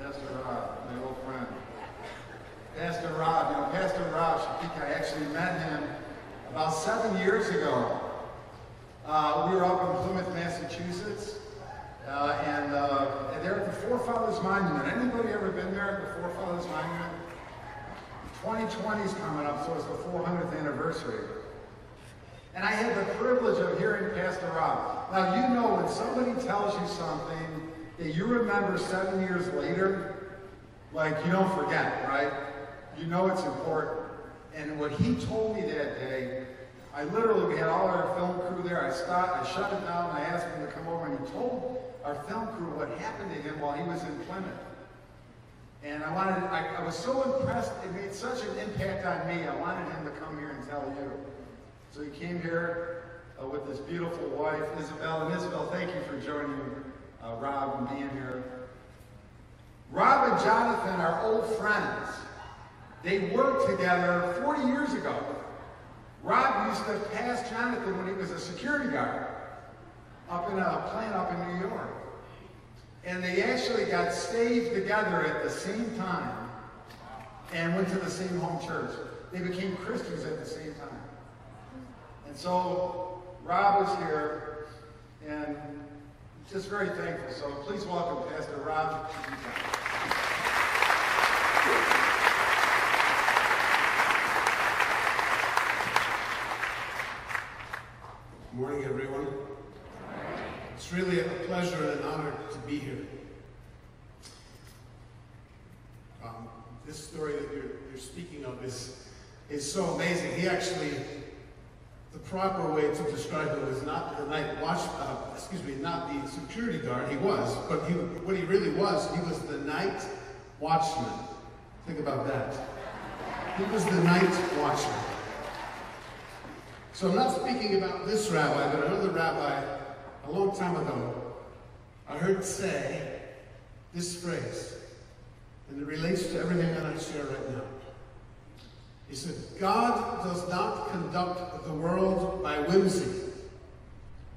Pastor Rob, my old friend. Pastor Rob, Pastor Rob Shapika, I actually met him about 7 years ago. We were up in Plymouth, Massachusetts, and they're at the Forefathers Monument. Anybody ever been there at the Forefathers Monument? 2020 is coming up, so it's the 400th anniversary. And I had the privilege of hearing Pastor Rob. Now, you know when somebody tells you something that you remember 7 years later, like you don't forget, right? You know it's important. And what he told me that day, we had all our film crew there. I shut it down, and I asked him to come over, and he told our film crew what happened to him while he was in Plymouth. And I was so impressed, it made such an impact on me, I wanted him to come here and tell you. So he came here with his beautiful wife, Isabel. And Isabel, thank you for joining Rob and being here. Rob and Jonathan are old friends. They worked together 40 years ago. Rob used to pass Jonathan when he was a security guard up in a plant up in New York. And they actually got saved together at the same time and went to the same home church. They became Christians at the same time. And so Rob is here, and just very thankful. So please welcome Pastor Rob. Good morning, everyone. It's really a pleasure and an honor to be here. This story that you're speaking of is so amazing. He actually, the proper way to describe it was not the night watch, not the security guard. He was, but what he really was, he was the night watchman. Think about that. He was the night watchman. So I'm not speaking about this rabbi, but another rabbi a long time ago, I heard say this phrase, and it relates to everything that I share right now. He said, God does not conduct the world by whimsy.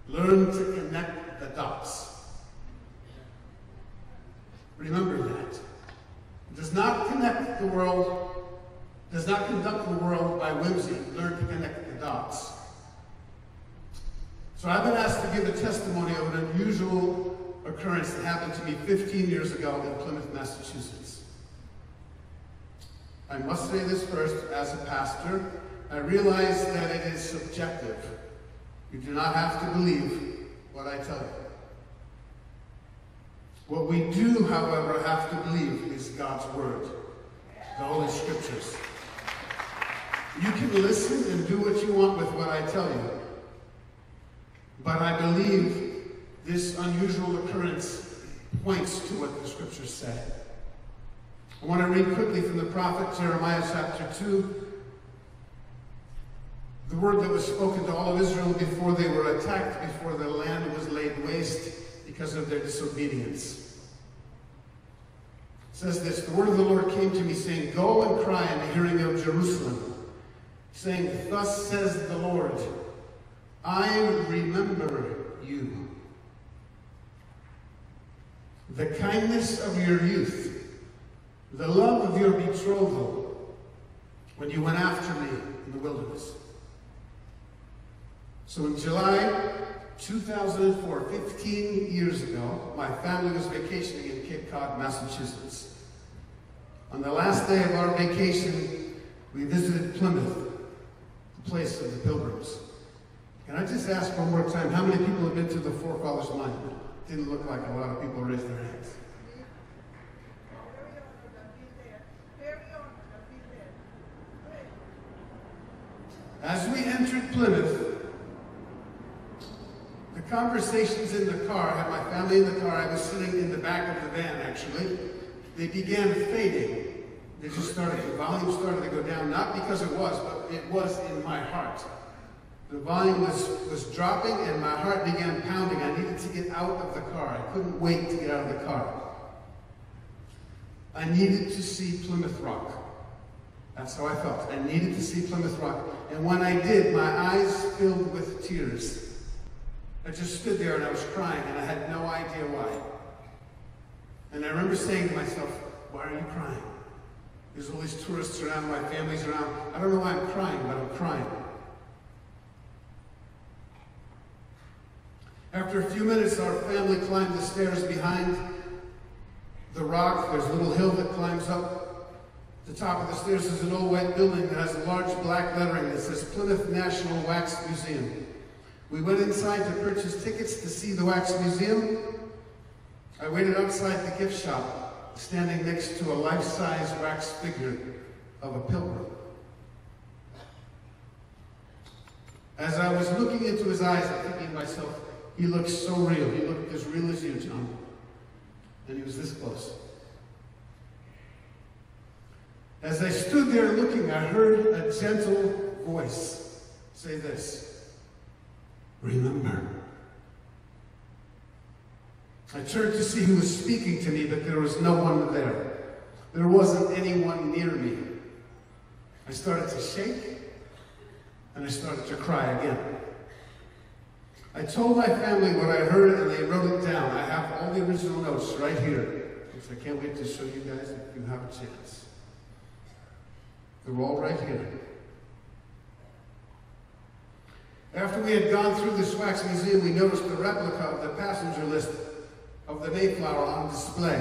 Learn to connect the dots. Remember that. It does not conduct the world by whimsy. Learn to connect the dots. So I've been asked to give a testimony of an unusual occurrence that happened to me 15 years ago in Plymouth, Massachusetts. I must say this first, as a pastor, I realize that it is subjective. You do not have to believe what I tell you. What we do, however, have to believe is God's Word, the Holy Scriptures. You can listen and do what you want with what I tell you, but I believe this unusual occurrence points to what the Scriptures say. I want to read quickly from the prophet Jeremiah chapter 2, the word that was spoken to all of Israel before they were attacked, before the land was laid waste because of their disobedience. It says this, the word of the Lord came to me saying, go and cry in the hearing of Jerusalem, saying, thus says the Lord, I remember you. The kindness of your youth, the love of your betrothal, when you went after me in the wilderness. So in July 2004, 15 years ago, my family was vacationing in Cape Cod, Massachusetts. On the last day of our vacation, we visited Plymouth, the place of the pilgrims. Can I just ask one more time, how many people have been to the Forefathers Monument? Didn't look like a lot of people raised their hands. As we entered Plymouth, the conversations in the car, I had my family in the car, I was sitting in the back of the van actually, they began fading. They just started, the volume started to go down, not because it was, but it was in my heart. The volume was dropping and my heart began pounding. I needed to get out of the car. I couldn't wait to get out of the car. I needed to see Plymouth Rock. That's how I felt. I needed to see Plymouth Rock. And when I did, my eyes filled with tears. I just stood there and I was crying and I had no idea why. And I remember saying to myself, why are you crying? There's all these tourists around, my family's around. I don't know why I'm crying, but I'm crying. After a few minutes, our family climbed the stairs behind the rock. There's a little hill that climbs up. At the top of the stairs is an old white building that has a large black lettering that says Plymouth National Wax Museum. We went inside to purchase tickets to see the Wax Museum. I waited outside the gift shop, standing next to a life-size wax figure of a pilgrim. As I was looking into his eyes, I'm thinking to myself, he looks so real. He looked as real as you, John. And he was this close. As I stood there looking, I heard a gentle voice say this: remember. I turned to see who was speaking to me, but there was no one there. There wasn't anyone near me. I started to shake, and I started to cry again. I told my family what I heard, and they wrote it down. I have all the original notes right here, which I can't wait to show you guys if you have a chance. They're all right here. After we had gone through this wax museum, we noticed a replica of the passenger list of the Mayflower on display.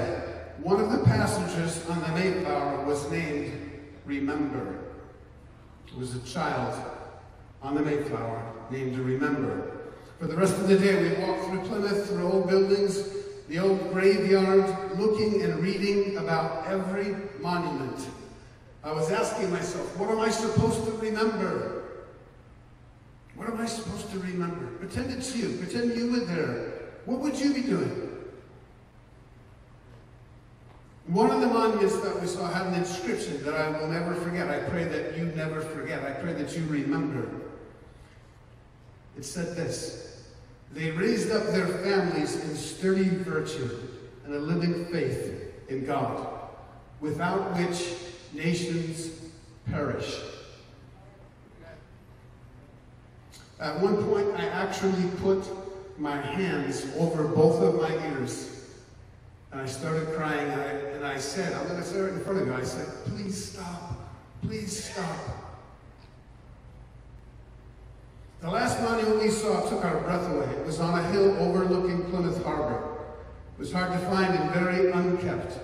One of the passengers on the Mayflower was named Remember. It was a child on the Mayflower named Remember. For the rest of the day, we walked through Plymouth, through old buildings, the old graveyard, looking and reading about every monument. I was asking myself, what am I supposed to remember? What am I supposed to remember? Pretend it's you. Pretend you were there. What would you be doing? One of the monuments that we saw had an inscription that I will never forget. I pray that you never forget. I pray that you remember. It said this: they raised up their families in sturdy virtue and a living faith in God, without which nations perish. At one point, I actually put my hands over both of my ears. And I started crying, and I said, I'm going to say it in front of you, I said, please stop, please stop. The last monument we saw took our breath away. It was on a hill overlooking Plymouth Harbor. It was hard to find and very unkept.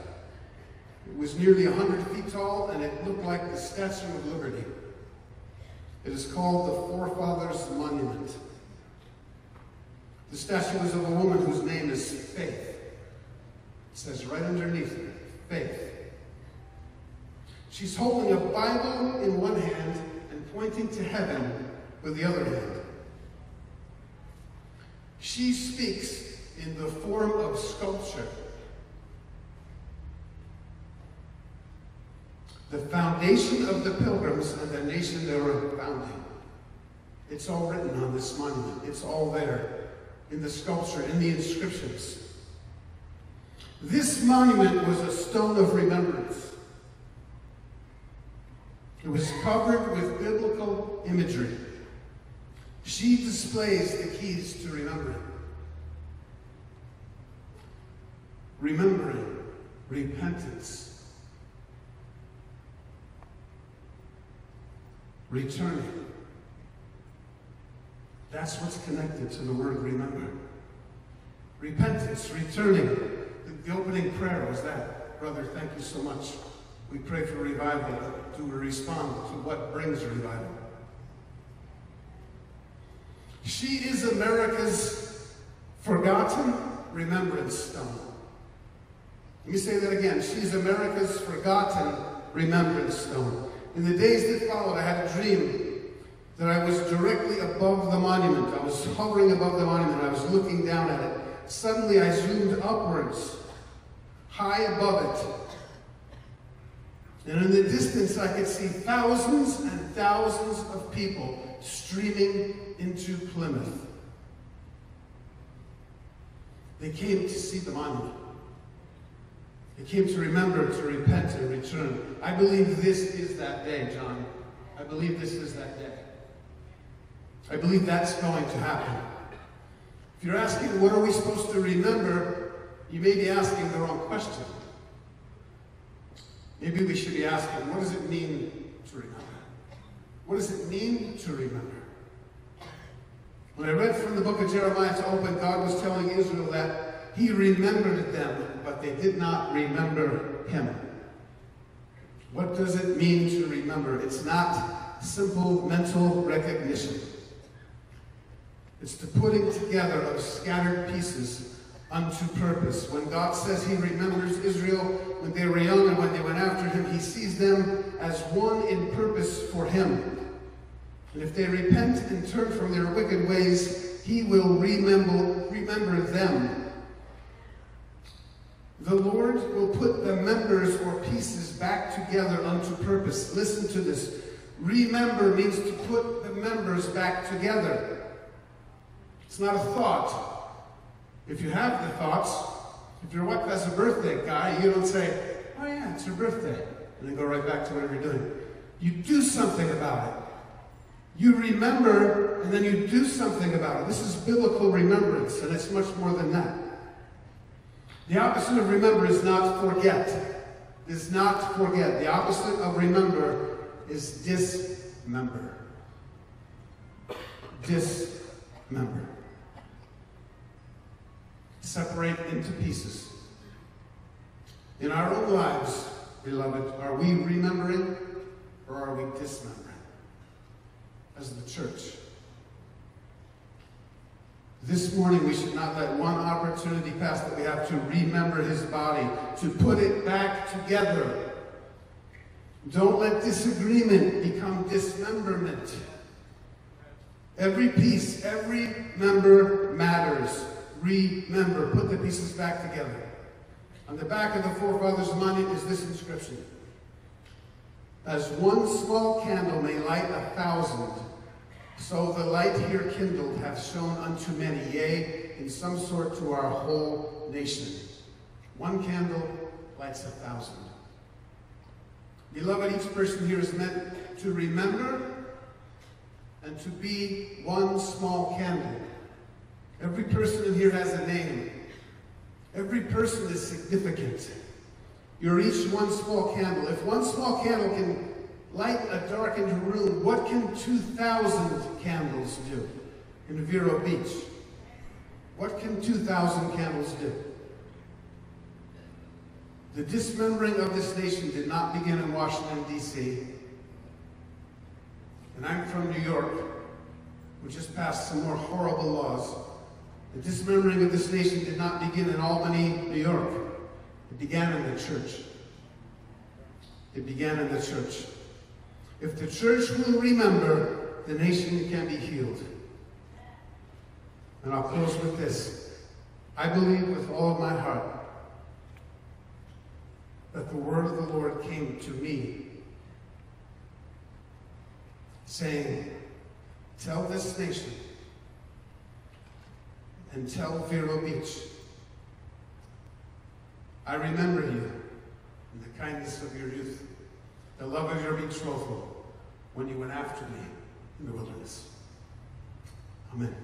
It was nearly 100 feet tall, and it looked like the Statue of Liberty. It is called the Forefathers Monument. The statue is of a woman whose name is Faith. It says right underneath it, Faith. She's holding a Bible in one hand and pointing to heaven with the other hand. She speaks in the form of sculpture. The foundation of the pilgrims and the nation they were founding. It's all written on this monument. It's all there in the sculpture, in the inscriptions. This monument was a stone of remembrance. It was covered with biblical imagery. She displays the keys to remembering. Remembering, repentance, returning. That's what's connected to the word remember. Repentance, returning. The opening prayer was that. Brother, thank you so much. We pray for revival, to respond to what brings revival. She is America's forgotten remembrance stone. Let me say that again. She's America's forgotten remembrance stone. In the days that followed, I had a dream that I was directly above the monument. I was hovering above the monument. I was looking down at it. Suddenly, I zoomed upwards, high above it. And in the distance, I could see thousands and thousands of people streaming into Plymouth. They came to see the monument. They came to remember, to repent, and return. I believe this is that day, John. I believe this is that day. I believe that's going to happen. If you're asking, what are we supposed to remember? you may be asking the wrong question. Maybe we should be asking, what does it mean to remember? What does it mean to remember? When I read from the book of Jeremiah to open, God was telling Israel that he remembered them, but they did not remember him. What does it mean to remember? It's not simple mental recognition. It's the putting together of scattered pieces unto purpose. When God says he remembers Israel when they were young and when they went after him, he sees them as one in purpose for him. And if they repent and turn from their wicked ways, he will remember them. The Lord will put the members or pieces back together unto purpose. Listen to this. Remember means to put the members back together. It's not a thought. If you have the thoughts, if your wife has a birthday guy, you don't say, oh yeah, it's her birthday, and then go right back to whatever you're doing. You do something about it. You remember, and then you do something about it. This is biblical remembrance, and it's much more than that. The opposite of remember is not forget. Is not forget. The opposite of remember is dismember. Dismember. Separate into pieces. In our own lives, beloved, are we remembering or are we dismembering? As the church. This morning we should not let one opportunity pass that we have to remember his body, to put it back together. Don't let disagreement become dismemberment. Every piece, every member matters. Remember, put the pieces back together. On the back of the Forefathers monument is this inscription. As one small candle may light 1,000, so the light here kindled hath shone unto many, yea, in some sort to our whole nation. One candle lights 1,000. Beloved, each person here is meant to remember and to be one small candle. Every person in here has a name. Every person is significant. You're each one small candle. If one small candle can light a darkened room, what can 2,000 candles do in Vero Beach? What can 2,000 candles do? The dismembering of this nation did not begin in Washington, D.C. And I'm from New York, which just passed some more horrible laws. The dismembering of this nation did not begin in Albany, New York. It began in the church. It began in the church. If the church will remember, the nation can be healed. And I'll close with this. I believe with all of my heart that the word of the Lord came to me saying, tell this nation and tell Vero Beach, I remember you in the kindness of your youth, the love of your betrothal when you went after me in the wilderness. Amen.